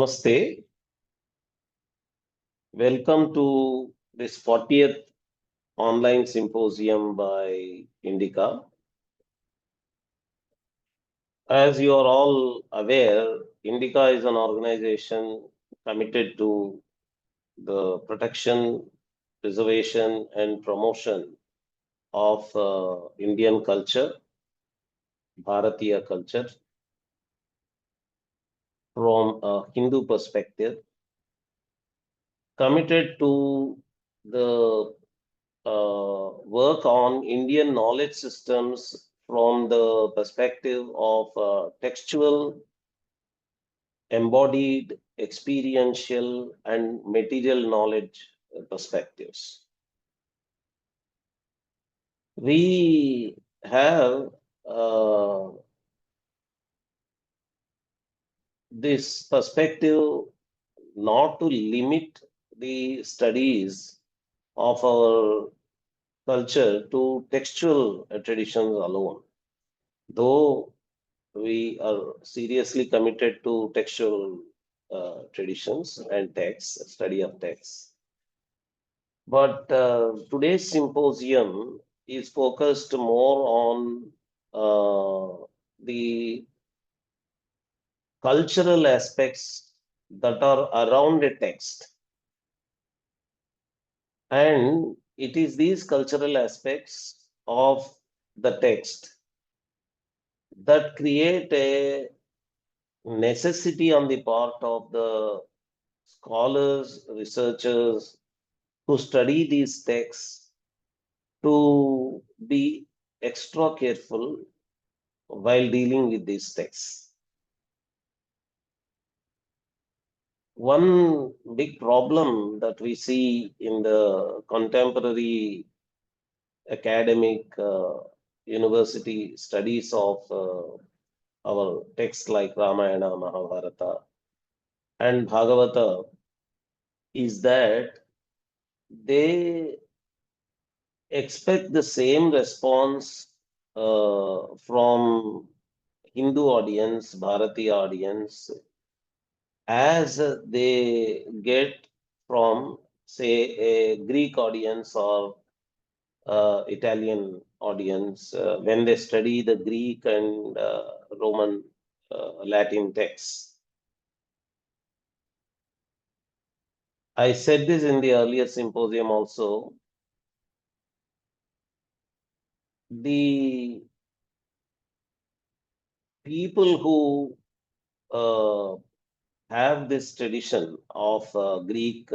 Namaste. Welcome to this 40th online symposium by Indica. As you are all aware, Indica is an organization committed to the protection, preservation, and promotion of Indian culture, Bharatiya culture, from a Hindu perspective, committed to the work on Indian knowledge systems from the perspective of textual, embodied, experiential, and material knowledge perspectives. We have this perspective not to limit the studies of our culture to textual traditions alone. Though we are seriously committed to textual traditions and texts, study of texts. But today's symposium is focused more on the cultural aspects that are around a text. And it is these cultural aspects of the text that create a necessity on the part of the scholars, researchers who study these texts to be extra careful while dealing with these texts. One big problem that we see in the contemporary academic university studies of our texts like Ramayana, Mahbharata, and Bhagavata is that they expect the same response from Hindu audience, Bharati audience, as they get from, say, a Greek audience or Italian audience when they study the Greek and Roman Latin texts. I said this in the earlier symposium also. The people who have this tradition of Greek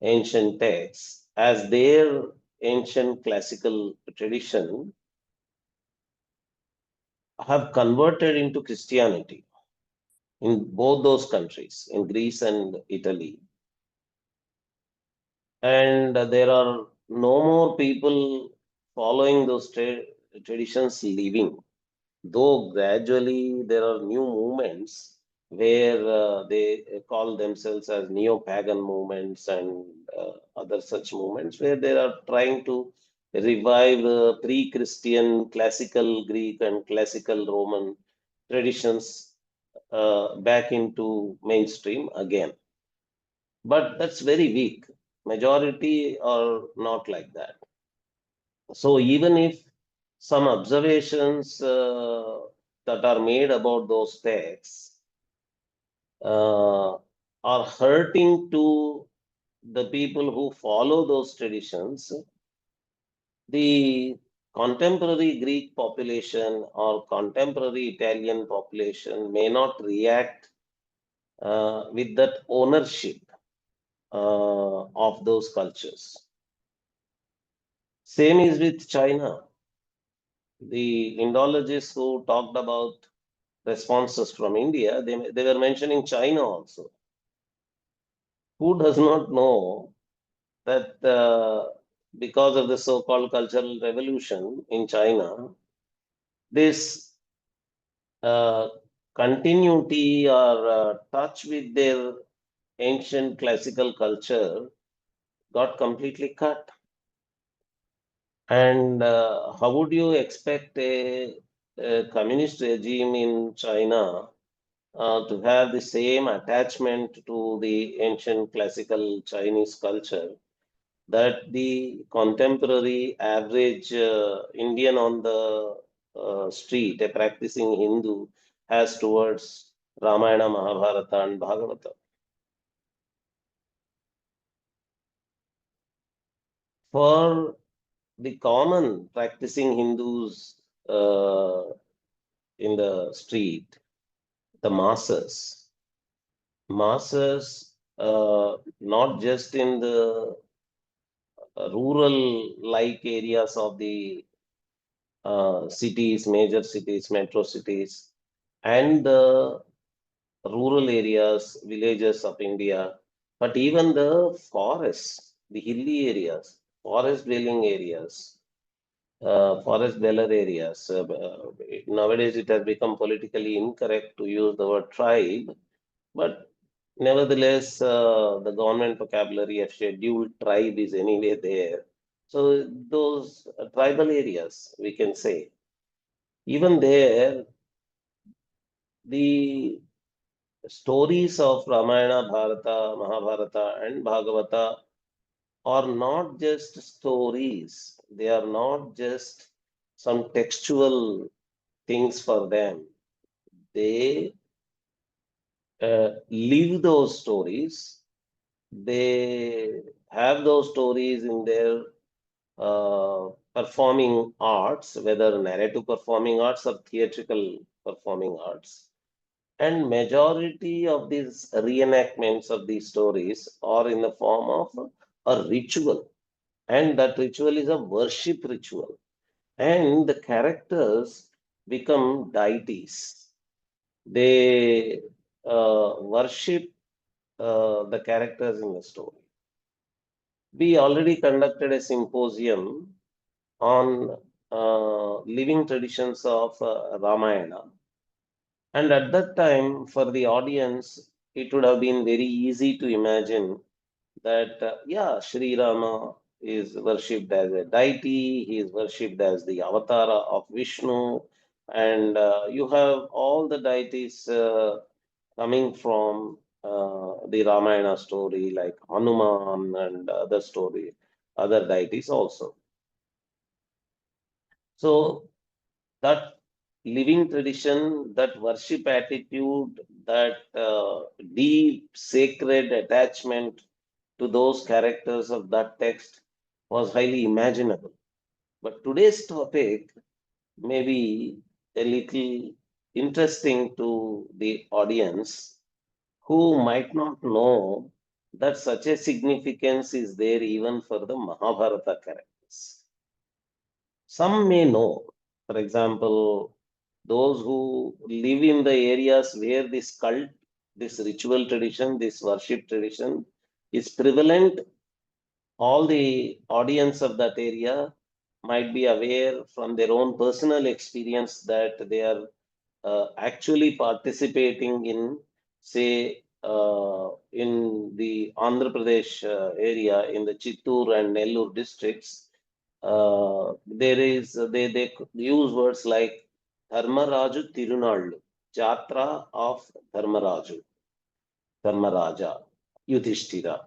ancient texts as their ancient classical tradition have converted into Christianity in both those countries, in Greece and Italy. And there are no more people following those traditions living, though gradually there are new movements where they call themselves as neo-pagan movements and other such movements where they are trying to revive pre-Christian classical Greek and classical Roman traditions back into mainstream again. But that's very weak. Majority are not like that. So even if some observations that are made about those texts are hurting to the people who follow those traditions, the contemporary Greek population or contemporary Italian population may not react with that ownership of those cultures. Same is with China. The Indologists who talked about responses from India, they were mentioning China also. Who does not know that because of the so-called cultural revolution in China, this uh, continuity or touch with their ancient classical culture got completely cut. And how would you expect a communist regime in China to have the same attachment to the ancient classical Chinese culture that the contemporary average Indian on the street, a practicing Hindu, has towards Ramayana, Mahabharata, and Bhagavata. For the common practicing Hindus in the street, the masses, not just in the rural like areas of the cities, major cities, metro cities, and the rural areas, villages of India, but even the forests, the hilly areas, forest dwelling areas, forest dweller areas. Nowadays, it has become politically incorrect to use the word tribe, but nevertheless, the government vocabulary of scheduled tribe is anyway there. So those tribal areas, we can say, even there, the stories of Ramayana, Bharata, Mahabharata, and Bhagavata are not just stories. They are not just some textual things for them. They live those stories. They have those stories in their performing arts, whether narrative performing arts or theatrical performing arts. And majority of these reenactments of these stories are in the form of a ritual. And that ritual is a worship ritual. And the characters become deities. They worship the characters in the story. We already conducted a symposium on living traditions of Ramayana. And at that time, for the audience, it would have been very easy to imagine that, yeah, Sri Rama is worshipped as a deity, he is worshipped as the avatara of Vishnu, and you have all the deities coming from the Ramayana story, like Hanuman and other story, other deities also. So that living tradition, that worship attitude, that deep sacred attachment to those characters of that text was highly imaginable. But today's topic may be a little interesting to the audience who might not know that such a significance is there even for the Mahabharata characters. Some may know, for example, those who live in the areas where this cult, this ritual tradition, this worship tradition is prevalent, all the audience of that area might be aware from their own personal experience that they are actually participating in, say, in the Andhra Pradesh area, in the Chittoor and Nellore districts, there is they use words like Dharmaraju Tirunallu, Jatra of Dharmaraju, Dharmaraja, Yudhishthira.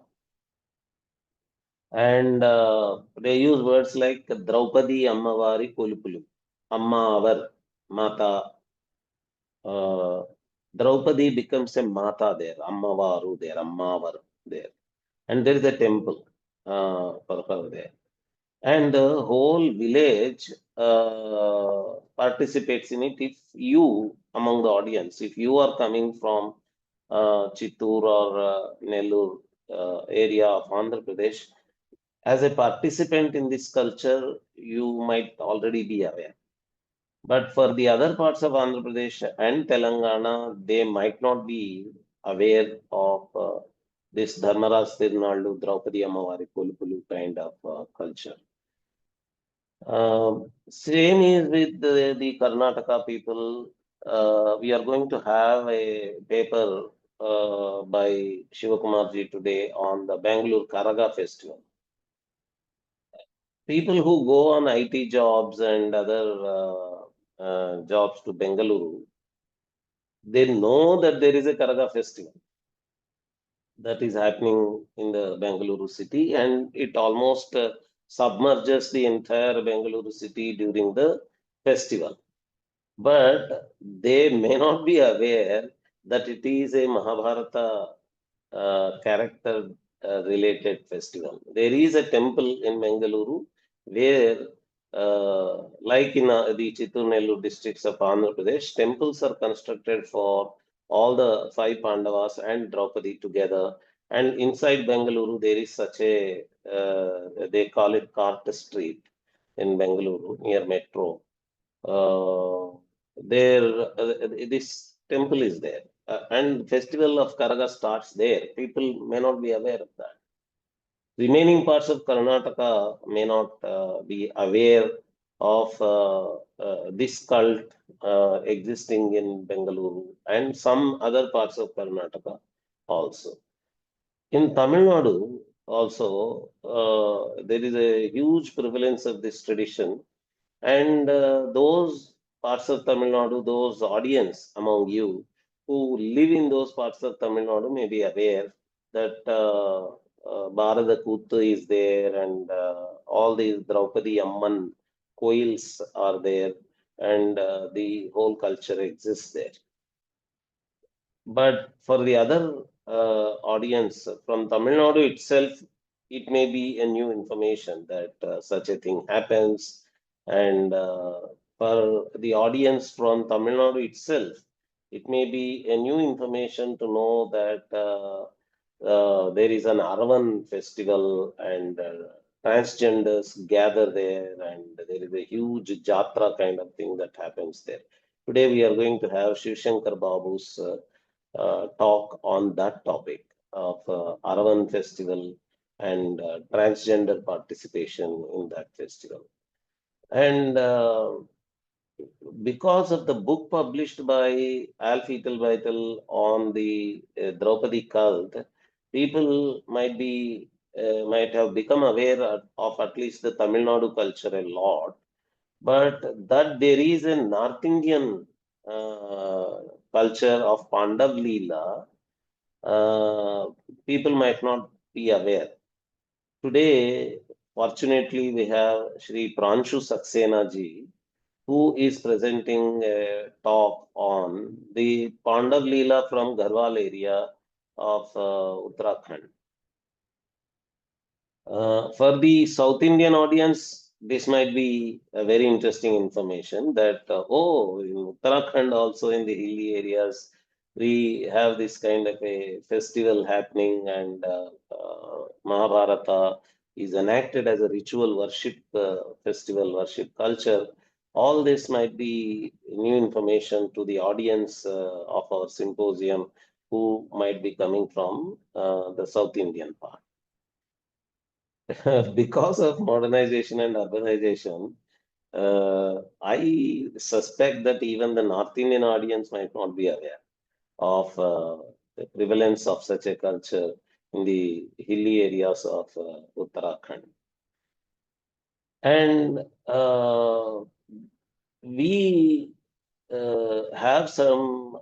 And they use words like Draupadi Ammavari Kolupulu, Amma our Mata. Draupadi becomes a Mata there, Ammavaru there, Ammavar there. And there is a temple for her there. And the whole village participates in it. If you, among the audience, if you are coming from Chittoor or Nellore area of Andhra Pradesh, as a participant in this culture, you might already be aware. But for the other parts of Andhra Pradesh and Telangana, they might not be aware of this Dharmaraj Tirunallu, Draupadi Ammavari Kolupulu kind of culture. Same is with the Karnataka people. We are going to have a paper by Shivakumarji today on the Bangalore Karaga festival. People who go on IT jobs and other jobs to Bengaluru, they know that there is a Karaga festival that is happening in the Bengaluru city, and it almost submerges the entire Bengaluru city during the festival. But they may not be aware that it is a Mahabharata character related festival. There is a temple in Bengaluru where, like in the Chittoor districts of Andhra Pradesh, temples are constructed for all the five Pandavas and Draupadi together. And inside Bengaluru, there is such a, they call it Cart Street in Bengaluru near Metro. There, this temple is there, and festival of Karaga starts there. People may not be aware of that. Remaining parts of Karnataka may not be aware of this cult existing in Bengaluru and some other parts of Karnataka also. In Tamil Nadu, also, there is a huge prevalence of this tradition, and those parts of Tamil Nadu, those audience among you who live in those parts of Tamil Nadu may be aware that Bharata Kuttu is there, and all these Draupadi Amman coils are there, and the whole culture exists there. But for the other audience from Tamil Nadu itself, it may be a new information that such a thing happens. And for the audience from Tamil Nadu itself, it may be a new information to know that there is an Aravan festival, and transgenders gather there, and there is a huge Jatra kind of thing that happens there. Today we are going to have Shiv Shankar Babu's talk on that topic of Aravan festival and transgender participation in that festival. And because of the book published by Alfie Vital on the Draupadi cult, people might have become aware of at least the Tamil Nadu culture a lot, but that there is a North Indian culture of Pandav Leela, people might not be aware. Today, fortunately, we have Sri Pranshu Saxena ji, who is presenting a talk on the Pandav Leela from Garhwal area of Uttarakhand. For the South Indian audience, this might be a very interesting information that, oh, in Uttarakhand, also in the hilly areas, we have this kind of a festival happening, and Mahabharata is enacted as a ritual worship festival, worship culture. All this might be new information to the audience of our symposium who might be coming from the South Indian part. Because of modernization and urbanization, I suspect that even the North Indian audience might not be aware of the prevalence of such a culture in the hilly areas of Uttarakhand. And we have some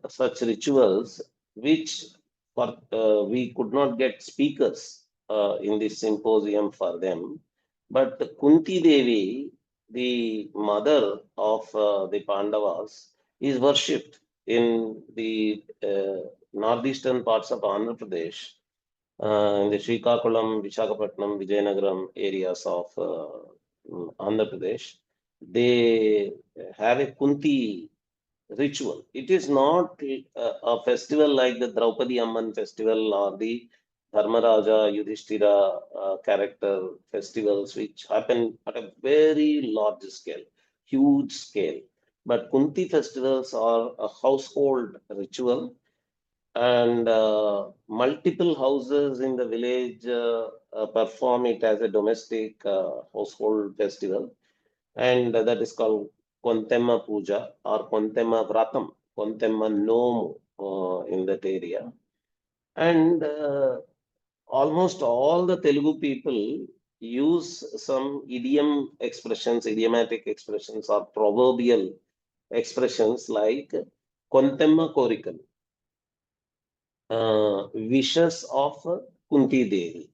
such rituals which we could not get speakers in this symposium for them. But Kunti Devi, the mother of the Pandavas, is worshipped in the northeastern parts of Andhra Pradesh, in the Srikakulam, Visakhapatnam, Vijayanagaram areas of Andhra Pradesh. They have a Kunti ritual. It is not a festival like the Draupadi Amman festival or the Dharmaraja Yudhishthira character festivals, which happen at a very large scale, huge scale. But Kunti festivals are a household ritual, and multiple houses in the village perform it as a domestic household festival, and that is called Kontemma Puja or Kontemma Vratam, Kontemma Nomu in that area. And almost all the Telugu people use some idiomatic expressions or proverbial expressions like Kontemma Korikal, wishes of Kunti Devi.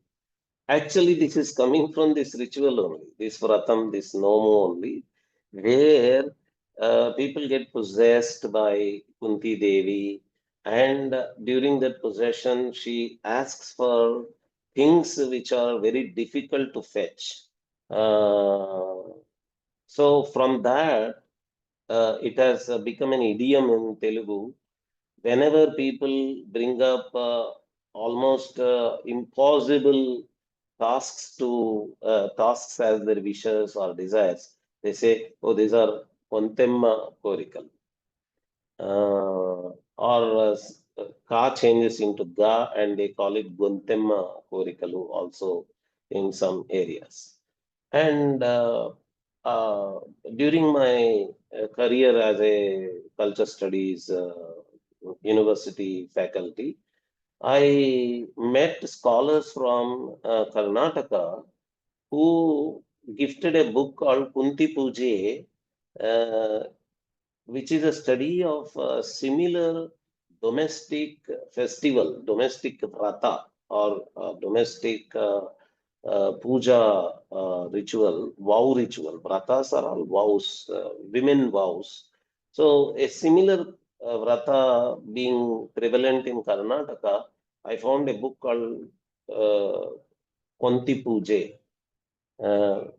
Actually, this is coming from this ritual only, this vratam, this nomo only, where people get possessed by Kunti Devi, and during that possession, she asks for things which are very difficult to fetch. Uh, so, from that, it has become an idiom in Telugu. Whenever people bring up almost impossible tasks as their wishes or desires, they say, "Oh, these are kontemma korikal," or ka changes into ga, and they call it gontemma korikalu also in some areas. And uh, during my career as a culture studies university faculty, I met scholars from Karnataka who gifted a book called Kunti Puje, uh, which is a study of a similar domestic festival, domestic vrata, or domestic puja ritual, vow ritual. Vratas are all vows, women vows. So a similar vrata being prevalent in Karnataka, I found a book called uh, Konti Puje,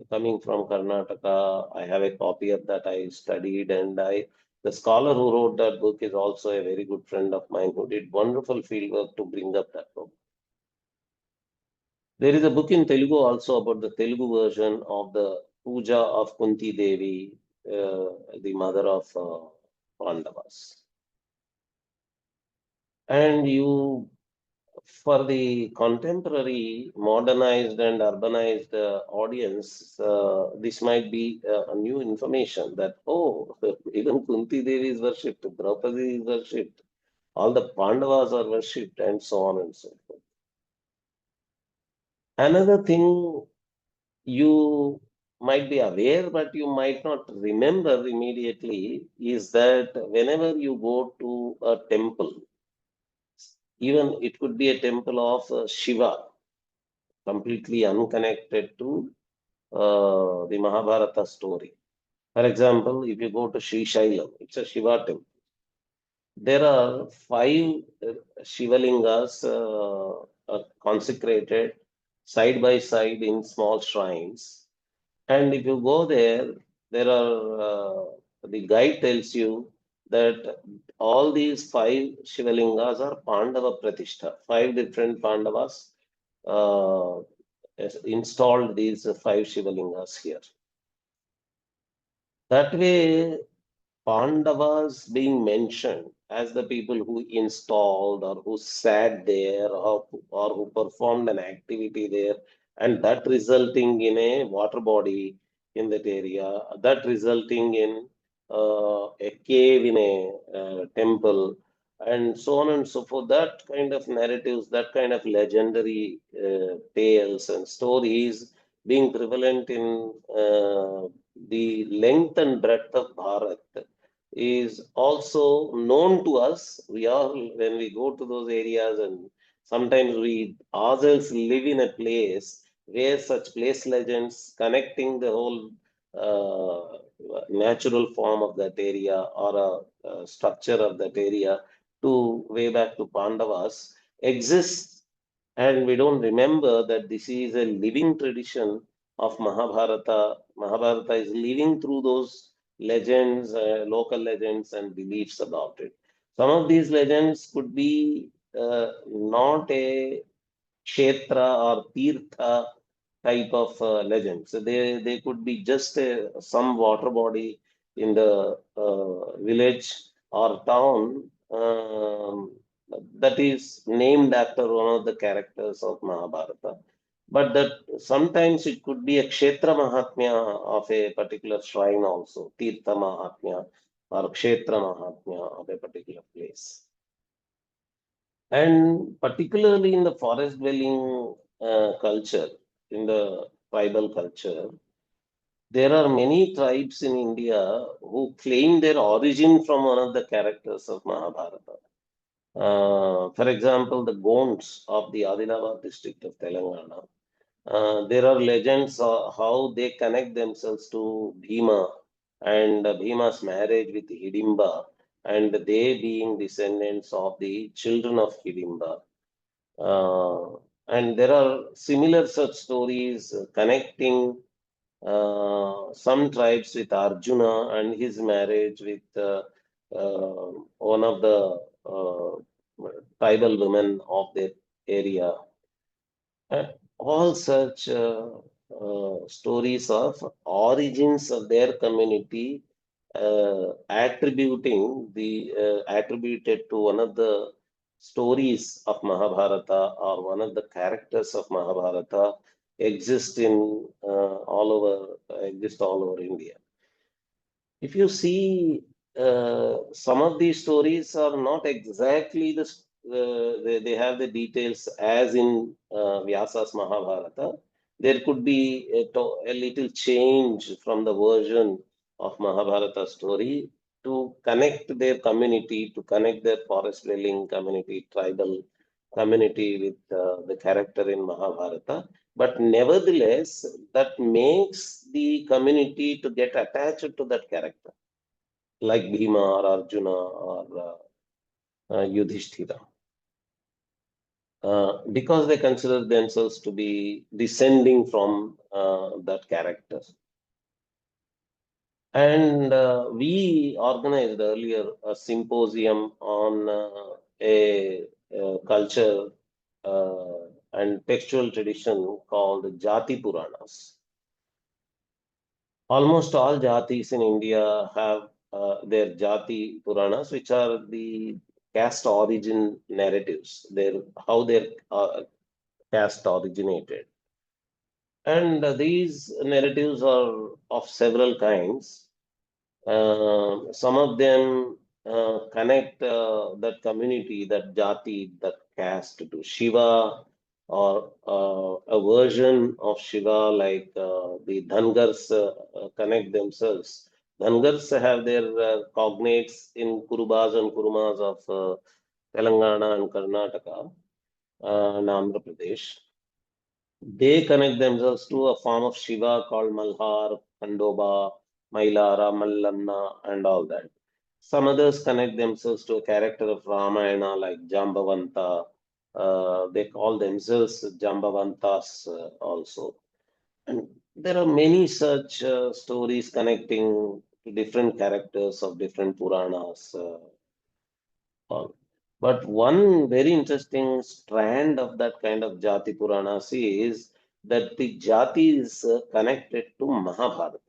coming from Karnataka. I have a copy of that I studied, and the scholar who wrote that book is also a very good friend of mine who did wonderful fieldwork to bring up that book. There is a book in Telugu also about the Telugu version of the puja of Kunti Devi, the mother of Pandavas. And for the contemporary, modernized and urbanized audience, this might be a new information that, oh, even Kunti Devi is worshipped, Draupadi is worshipped, all the Pandavas are worshipped, and so on and so forth. Another thing you might be aware, but you might not remember immediately, is that whenever you go to a temple, even it could be a temple of Shiva, completely unconnected to the Mahabharata story. For example, if you go to Sri Shailam, it's a Shiva temple. There are five Shivalingas consecrated side by side in small shrines. And if you go there, there are the guide tells you that all these five Shivalingas are Pandava Pratishtha. Five different Pandavas uh, installed these five Shivalingas here. That way, Pandavas being mentioned as the people who installed or who sat there or who performed an activity there, and that resulting in a water body in that area, that resulting in a cave in a temple, and so on and so forth. That kind of narratives, that kind of legendary tales and stories being prevalent in the length and breadth of Bharat is also known to us. We all, when we go to those areas, and sometimes we ourselves live in a place where such place legends connecting the whole natural form of that area or a structure of that area to way back to Pandavas exists, and we don't remember that this is a living tradition of Mahabharata. Mahabharata is living through those legends, local legends, and beliefs about it. Some of these legends could be not a kshetra or tirtha type of legends. So they could be just some water body in the village or town that is named after one of the characters of Mahabharata. But that sometimes it could be a kshetra mahatmya of a particular shrine also, tirtha mahatmya or kshetra mahatmya of a particular place. And particularly in the forest dwelling culture, in the tribal culture, There are many tribes in India who claim their origin from one of the characters of Mahabharata. For example, the Gonds of the Adilabad district of Telangana. There are legends how they connect themselves to Bhima and Bhima's marriage with Hidimba, and they being descendants of the children of Hidimba. And there are similar such stories connecting some tribes with Arjuna and his marriage with one of the tribal women of their area. All such stories of origins of their community attributed to one of the stories of Mahabharata or one of the characters of Mahabharata exist all over India. If you see, some of these stories are not exactly they have the details as in Vyasa's Mahabharata. There could be a little change from the version of Mahabharata story to connect their community, to connect their forest dwelling community, tribal community with the character in Mahabharata. But nevertheless, that makes the community to get attached to that character, like Bhima or Arjuna or Yudhishthira, because they consider themselves to be descending from that character. And we organized earlier a symposium on a culture uh, and textual tradition called Jaati Puranas. Almost all jatis in India have their Jati Puranas, which are the caste origin narratives, how their caste originated. And these narratives are of several kinds. Some of them connect that community, that jati, that caste to Shiva, or a version of Shiva, like the Dhangars connect themselves. Dhangars have their cognates in Kurubas and Kurumas of Telangana and Karnataka and Andhra Pradesh. They connect themselves to a form of Shiva called Malhar, Khandoba, Mailara, Mallanna, and all that. Some others connect themselves to a character of Ramayana like Jambavanta. They call themselves Jambavantas also. And there are many such stories connecting to different characters of different Puranas. All. But one very interesting strand of that kind of Jati Puranas is that the Jati is connected to Mahabharata.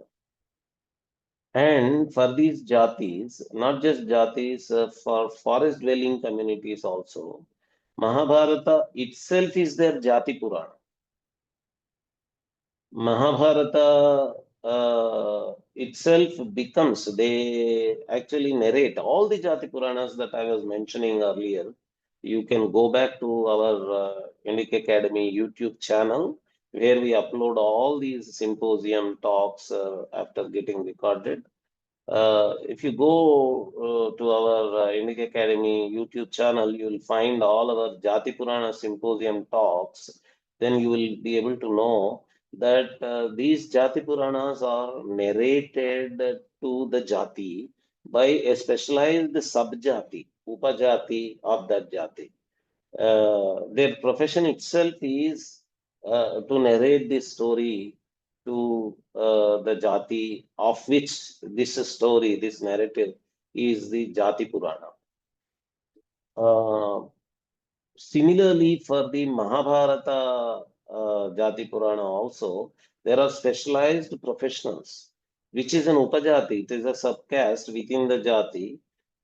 And for these Jatis, not just Jatis, for forest dwelling communities also, Mahabharata itself is their Jati Purana. Mahabharata itself becomes, they actually narrate all the Jati Puranas that I was mentioning earlier. You can go back to our Indica Academy YouTube channel where we upload all these symposium talks after getting recorded. If you go to our Indic Academy YouTube channel, you will find all our Jati Purana Symposium talks. Then you will be able to know that these Jati Puranas are narrated to the Jati by a specialized subjati, Upajati of that Jati. Their profession itself is to narrate this story to the Jati of which this story, this narrative is the Jati Purana. Uh, Similarly, for the Mahabharata Jati Purana also, there are specialized professionals, which is an Upajati, it is a subcaste within the Jati,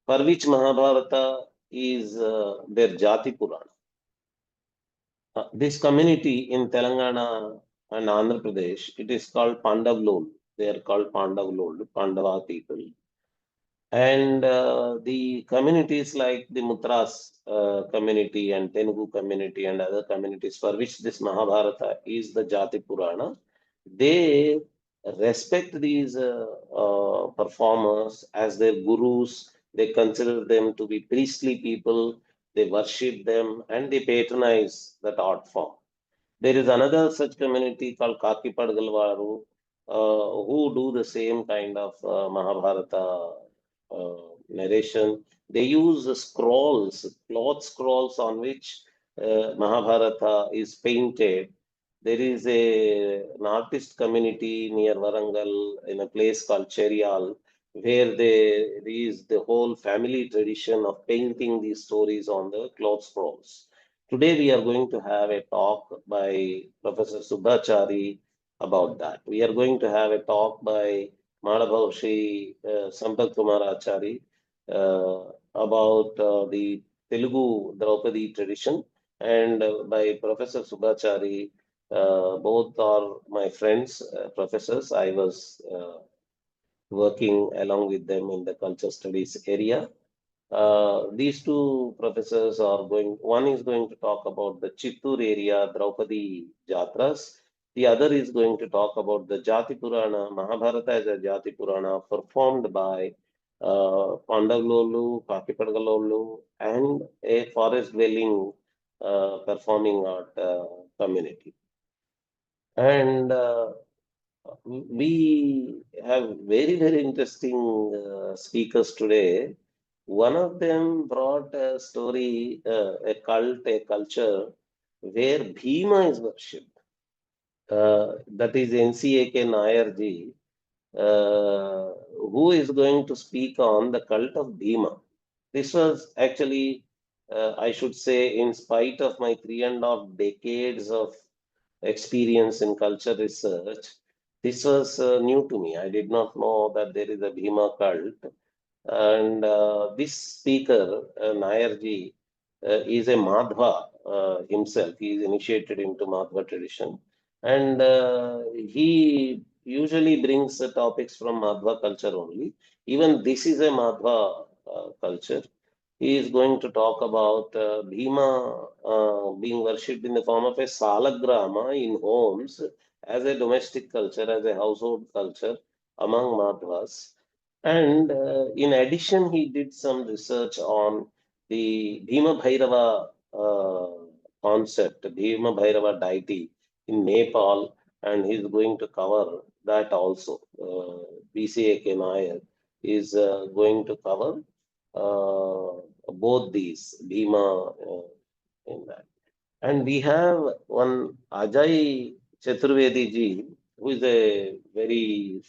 for which Mahabharata is their Jati Purana. This community in Telangana and Andhra Pradesh, it is called Pandavlol. They are called Pandavlol, Pandava people. And the communities like the Mutras community and Telugu community and other communities for which this Mahabharata is the Jati Purana, they respect these performers as their gurus. They consider them to be priestly people. They worship them and they patronize that art form. There is another such community called Kaki Padgalvaru, who do the same kind of Mahabharata narration. They use scrolls, cloth scrolls on which Mahabharata is painted. There is an artist community near Warangal in a place called Cherial, where there is the whole family tradition of painting these stories on the cloth scrolls. Today, we are going to have a talk by Professor Subhachari about that. We are going to have a talk by Madhav Shri Sampath Kumar Achari about the Telugu Draupadi tradition, and by Professor Subhachari. Both are my friends, professors. I was working along with them in the culture studies area. These two professors are going, one is going to talk about the Chittur area Draupadi Jatras. The other is going to talk about the Jati Purana, Mahabharata as a Jati Purana performed by Pandavlolu, Kakipadgalolu, and a forest dwelling performing art community. And we have very, very interesting speakers today. One of them brought a story, a cult, a culture where Bhima is worshipped. That is NCAK Nayarji, who is going to speak on the cult of Bhima. This was actually, I should say, in spite of my 3.5 decades of experience in culture research, this was new to me. I did not know that there is a Bhima cult. And this speaker, Nayarji, is a Madhva himself. He is initiated into Madhva tradition. And he usually brings topics from Madhva culture only. Even this is a Madhva culture. He is going to talk about Bhima being worshipped in the form of a salagrama in homes as a domestic culture, as a household culture among Madhvas. And in addition, he did some research on the Bhima Bhairava concept, Bhima Bhairava deity in Nepal, and he's going to cover that also. BCA Nair is going to cover both these, Bhima in that. And we have one Ajay Chaturvedi ji, who is a very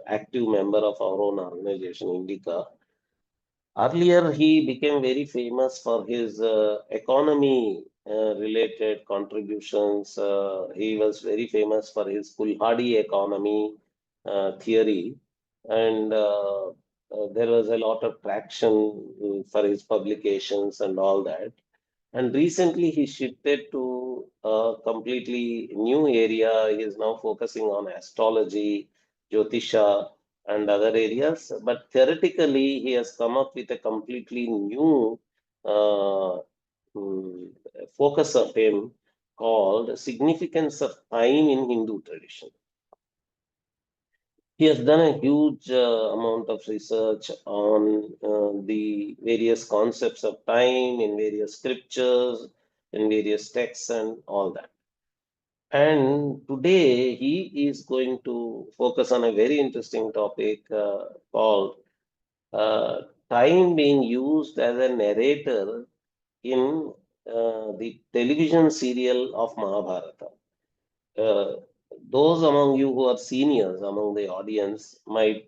active member of our own organization, Indica. Earlier, he became very famous for his economy related contributions. He was very famous for his Kulhadi economy theory, and there was a lot of traction for his publications and all that. And recently, he shifted to a completely new area. He is now focusing on astrology, Jyotisha, and other areas. But theoretically, he has come up with a completely new uh, mm, focus of him called significance of time in Hindu tradition. He has done a huge amount of research on the various concepts of time in various scriptures, in various texts, and all that. And today he is going to focus on a very interesting topic called uh, time being used as a narrator in the television serial of Mahabharata. Uh, those among you who are seniors among the audience might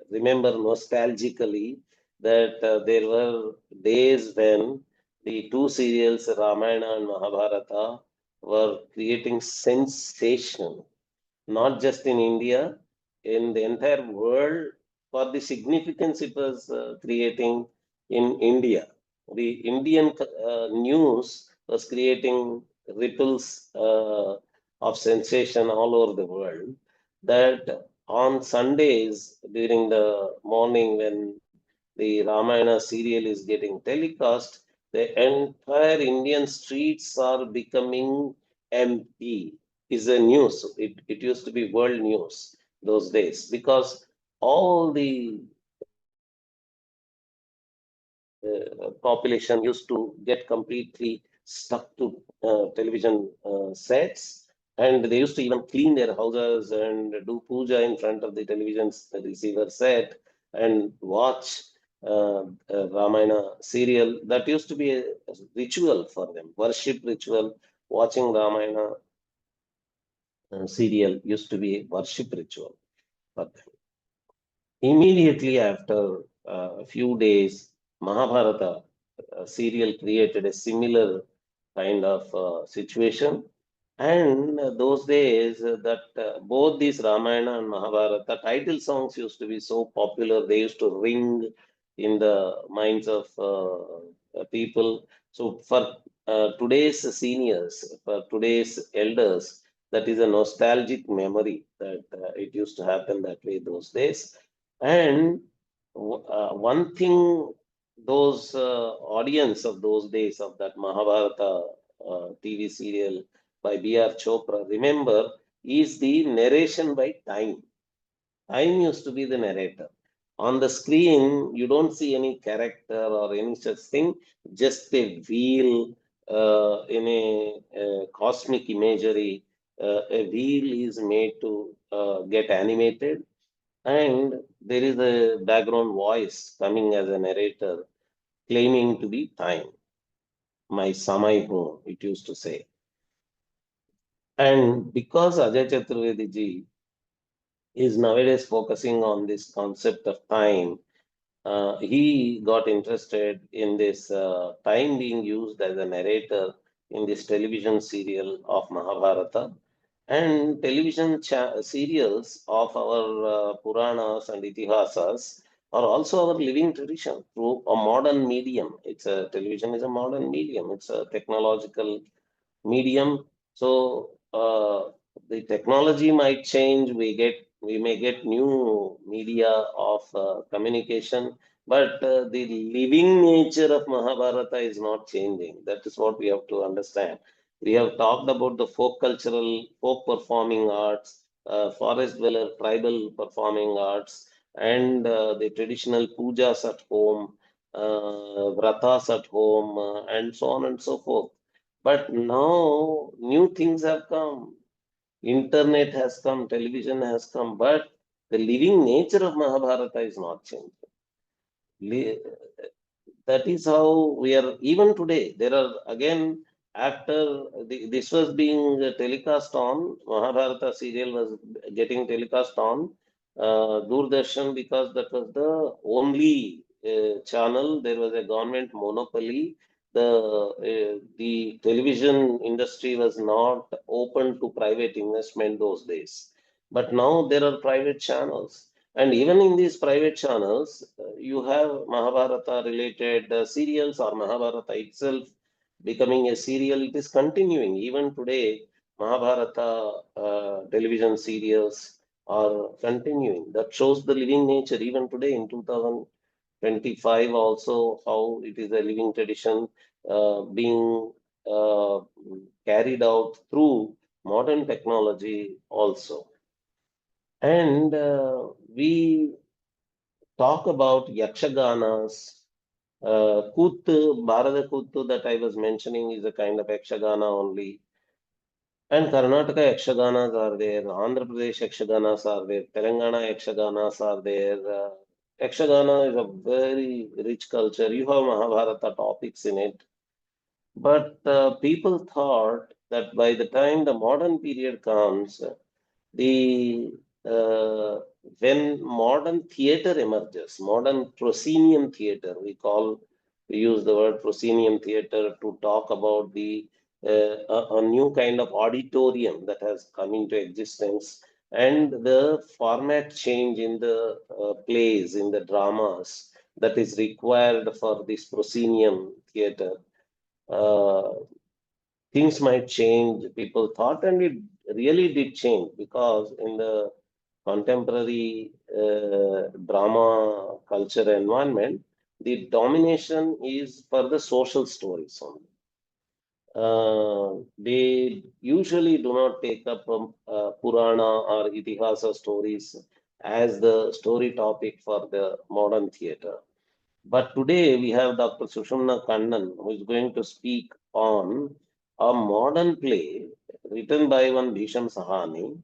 remember nostalgically that there were days when the two serials, Ramayana and Mahabharata, were creating sensation, not just in India, in the entire world, for the significance it was creating in India. The Indian news was creating ripples of sensation all over the world. That on Sundays during the morning when the Ramayana serial is getting telecast, the entire Indian streets are becoming empty. Is a news. It used to be world news. those days, because all the population used to get completely stuck to television sets, and they used to even clean their houses and do puja in front of the television receiver set and watch Ramayana serial. That used to be a ritual for them, worship ritual. Watching Ramayana serial used to be a worship ritual for them. Immediately after a few days, Mahabharata serial created a similar kind of situation. And those days, that both these Ramayana and Mahabharata title songs used to be so popular, they used to ring in the minds of people. So, for today's seniors, for today's elders, that is a nostalgic memory that it used to happen that way those days. And one thing, those audience of those days of that Mahabharata TV serial by B.R. Chopra, remember, is the narration by time. Time used to be the narrator. On the screen, you don't see any character or any such thing, just a wheel in a, cosmic imagery. A wheel is made to get animated, and there is a background voice coming as a narrator claiming to be time. My Samai home, it used to say. And because Ajay Chaturvedi ji is nowadays focusing on this concept of time, he got interested in this time being used as a narrator in this television serial of Mahabharata. And television serials of our Puranas and Itihasas are also our living tradition through a modern medium. It's a television is a modern medium. It's a technological medium. So the technology might change. We may get new media of communication, but the living nature of Mahabharata is not changing. That is what we have to understand. We have talked about the folk cultural, folk performing arts, forest dweller, tribal performing arts, and the traditional pujas at home, vratas at home, and so on and so forth. But now new things have come. Internet has come, television has come, but the living nature of Mahabharata is not changing. That is how we are even today. There are again, after this was being telecast on, Mahabharata serial was getting telecast on Doordarshan, because that was the only channel. There was a government monopoly. The television industry was not open to private investment those days, but now there are private channels. And even in these private channels, you have Mahabharata related serials, or Mahabharata itself becoming a serial. It is continuing. Even today, Mahabharata television serials are continuing. That shows the living nature even today in 2025 also, how it is a living tradition being uh, carried out through modern technology also. And we talk about Yakshaganas. Kuttu, Bharata Kuttu that I was mentioning is a kind of Yakshagana only. And Karnataka Yakshaganas are there, Andhra Pradesh Yakshaganas are there, Telangana Yakshaganas are there. Yakshagana is a very rich culture. You have Mahabharata topics in it. But people thought that by the time the modern period comes, the uh, when modern theater emerges, modern proscenium theater, we use the word proscenium theater to talk about the a new kind of auditorium that has come into existence, and the format change in the plays, in the dramas that is required for this proscenium theater. Uh, Things might change, people thought, and it really did change, because in the contemporary drama culture environment, the domination is for the social stories only. They usually do not take up Purana or Itihasa stories as the story topic for the modern theatre. But today we have Dr. Sushumna Kannan, who is going to speak on a modern play written by one Bhisham Sahani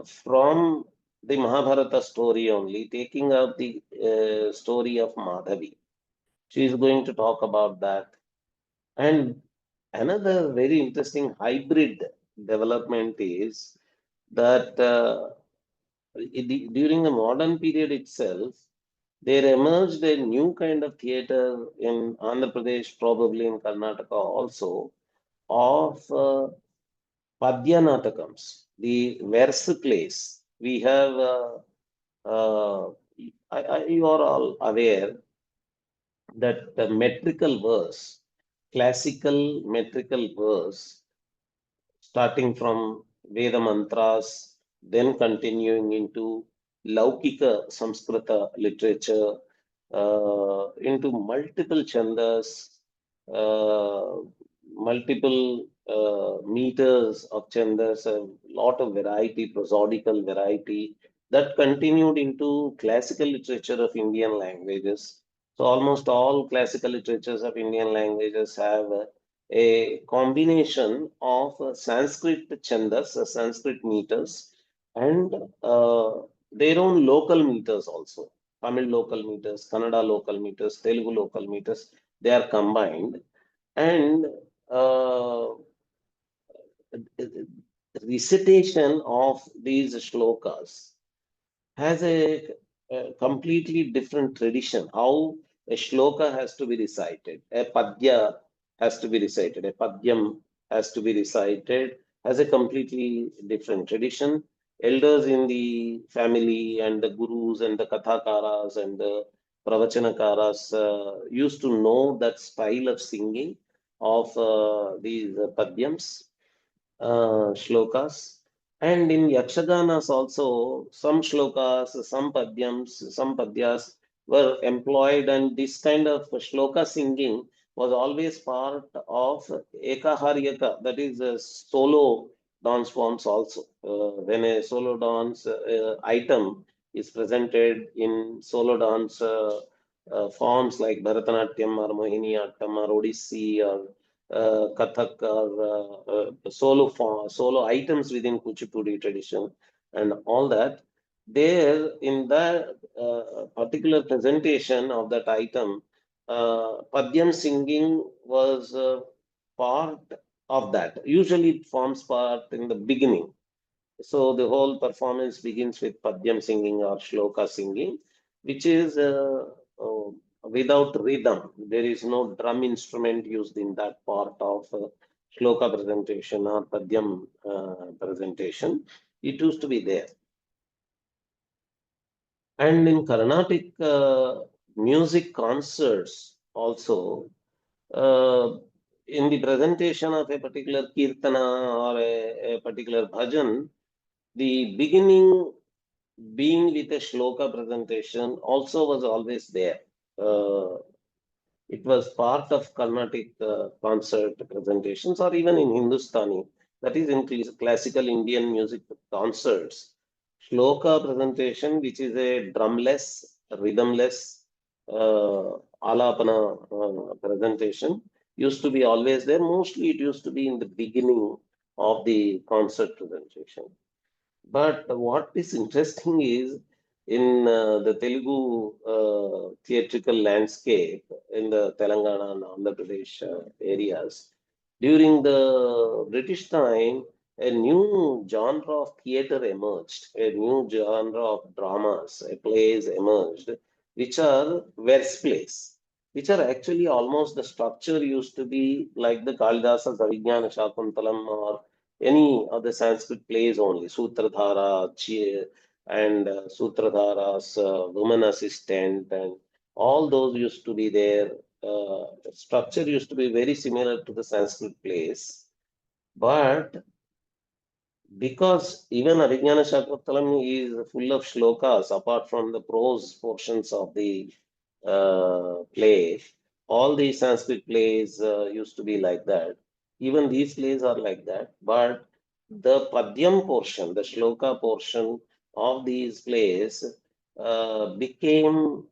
from the Mahabharata story only, taking up the story of Madhavi. She is going to talk about that. And another very interesting hybrid development is that during the modern period itself, there emerged a new kind of theater in Andhra Pradesh, probably in Karnataka also, of Padya Natakams, the verse plays. We have, you are all aware that the metrical verse, classical metrical verse, starting from Veda mantras, then continuing into Laukika Samskrita literature, into multiple chandas, uh, multiple meters of chandas, a lot of variety, prosodical variety that continued into classical literature of Indian languages. So almost all classical literatures of Indian languages have a combination of Sanskrit chandas, Sanskrit meters, and uh, their own local meters also. Tamil local meters, Kannada local meters, Telugu local meters, they are combined. And uh, recitation of these shlokas has a completely different tradition. How a shloka has to be recited, a padya has to be recited, a padyam has to be recited, has a completely different tradition. Elders in the family and the gurus and the kathakaras and the pravachanakaras used to know that style of singing of these padyams, shlokas. And in Yakshaganas also, some shlokas, some padyams, some padyas were employed, and this kind of shloka singing was always part of Ekaharyaka, that is a solo dance forms also. When a solo dance item is presented in solo dance forms like Bharatanatyam or Mohiniyattam or Odissi or Kathak or solo items within Kuchipudi tradition and all that. There, in that particular presentation of that item, Padyam singing was part of that. Usually, it forms part in the beginning. So the whole performance begins with Padyam singing or Shloka singing, which is without rhythm. There is no drum instrument used in that part of Shloka presentation or Padyam presentation. It used to be there. And in Carnatic music concerts also, uh, in the presentation of a particular kirtana or a particular bhajan, the beginning being with a shloka presentation also was always there. Uh, it was part of Carnatic concert presentations or even in Hindustani, that is in classical Indian music concerts. Shloka presentation, which is a drumless, rhythmless, alapana presentation, used to be always there. Mostly it used to be in the beginning of the concert presentation. But what is interesting is in the Telugu theatrical landscape in the Telangana and Andhra Pradesh areas, during the British time, a new genre of theatre emerged, a new genre of dramas, plays emerged, which are verse plays, which are actually almost the structure used to be like the Kalidasa's Avijnana Shakuntalam or any of the Sanskrit plays only, Sutradhara, and Sutradhara's woman assistant, and all those used to be there. Structure used to be very similar to the Sanskrit plays, but because even Avijnana Shakuntalam is full of shlokas, apart from the prose portions of the play, all these Sanskrit plays used to be like that. Even these plays are like that. But the Padyam portion, the Shloka portion of these plays became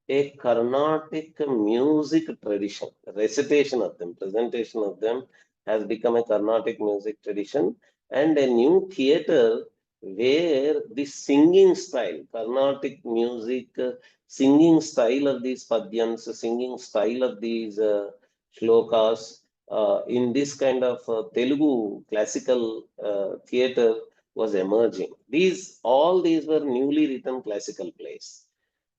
a Carnatic music tradition. Recitation of them, presentation of them has become a Carnatic music tradition, and a new theater where the singing style, Carnatic music, singing style of these padyams, singing style of these shlokas, in this kind of Telugu classical theater was emerging. All these were newly written classical plays,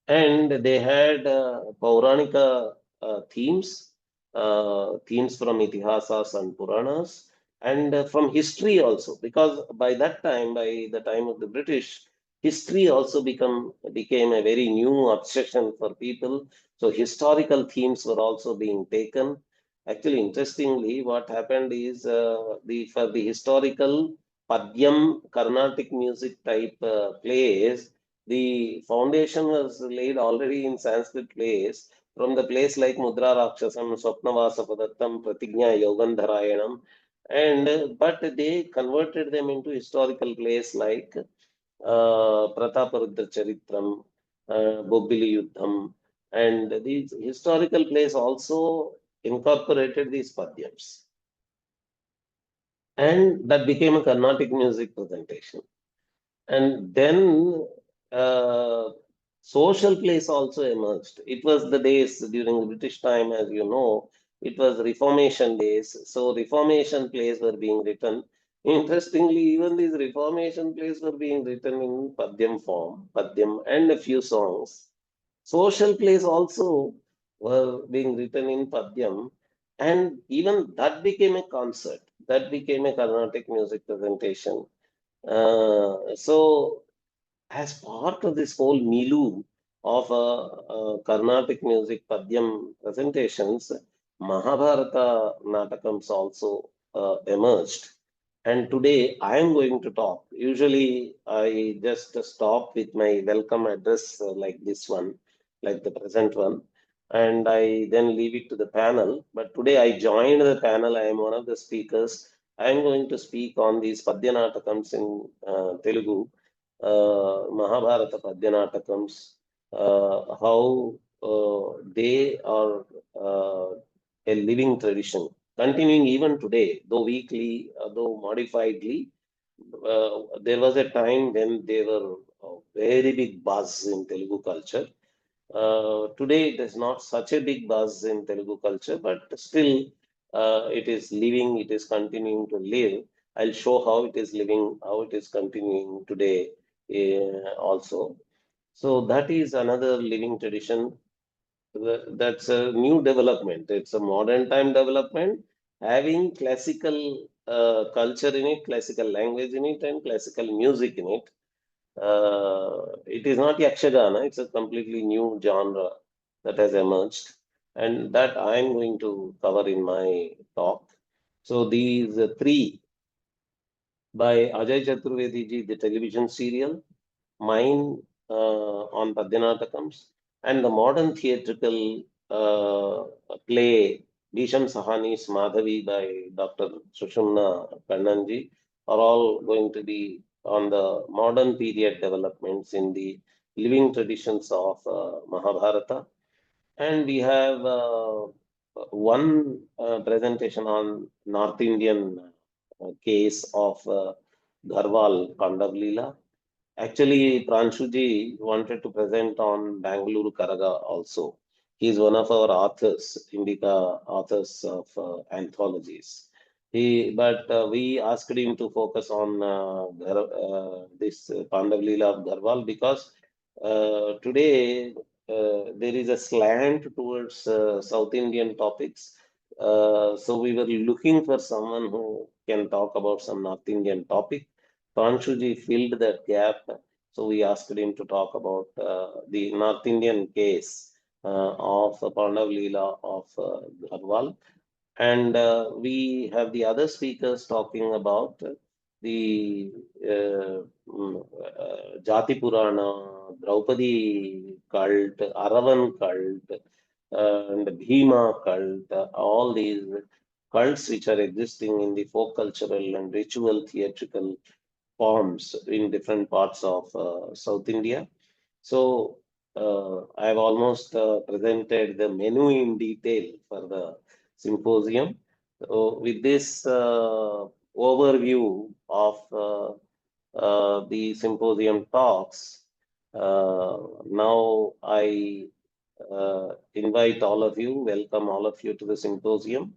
and they had Pauranika themes from Itihasas and Puranas, and from history also, because by that time, by the time of the British, history also became a very new obsession for people. So historical themes were also being taken. Actually, interestingly, what happened is the for the historical Padyam Carnatic music type plays, the foundation was laid already in Sanskrit plays, from the plays like Mudra Rakshasam, Swapnavasa Padattam, Pratigna Yogandharayanam, and but they converted them into historical plays like Prataparudra Charitram, Bobbili Yuddham, and these historical plays also incorporated these padyams. And that became a Carnatic music presentation. And then social plays also emerged. It was the days during the British time, as you know, it was Reformation days. So Reformation plays were being written. Interestingly, even these Reformation plays were being written in Padyam form, Padyam and a few songs. Social plays also were being written in Padyam, and even that became a concert. That became a Carnatic music presentation. So as part of this whole milieu of Carnatic music Padyam presentations, Mahabharata Natakams also emerged. And today I am going to talk. Usually I just stop with my welcome address like this one, like the present one, and I then leave it to the panel. But today I joined the panel. I am one of the speakers. I am going to speak on these Padya Natakams in Telugu, Mahabharata Padyanatakams, how they are a living tradition, continuing even today, though weakly, though modifiedly. There was a time when they were a very big buzz in Telugu culture. Today, it is not such a big buzz in Telugu culture, but still, it is living, it is continuing to live. I'll show how it is living, how it is continuing today also. So, that is another living tradition. That's a new development. It's a modern time development, having classical culture in it, classical language in it, and classical music in it. It is not Yakshagana, it's a completely new genre that has emerged, and that I am going to cover in my talk. So, these three by Ajay Chaturvedi ji, the television serial, mine on Padyanatakams, and the modern theatrical play Bhisham Sahani's Madhavi by Dr. Sushumna Kannanji are all going to be on the modern period developments in the living traditions of Mahabharata. And we have one presentation on North Indian case of Garhwal Pandavlila. Actually, Pranshuji wanted to present on Bangalore Karaga also. He is one of our authors, Indica authors of anthologies. But we asked him to focus on this Pandavlila of Garhwal because today there is a slant towards South Indian topics. So we were looking for someone who can talk about some North Indian topic. Panshuji filled that gap, so we asked him to talk about the North Indian case of Pandav Leela of Garhwal. And we have the other speakers talking about the Jaati Purana, Draupadi cult, Aravan cult, and Bhima cult, all these cults which are existing in the folk cultural and ritual theatrical forms in different parts of South India. So I've almost presented the menu in detail for the symposium. So with this overview of the symposium talks, now I invite all of you, welcome all of you to the symposium,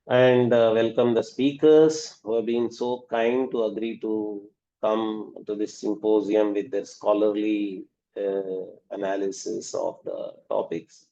and welcome the speakers who have been so kind to agree to come to this symposium with their scholarly analysis of the topics.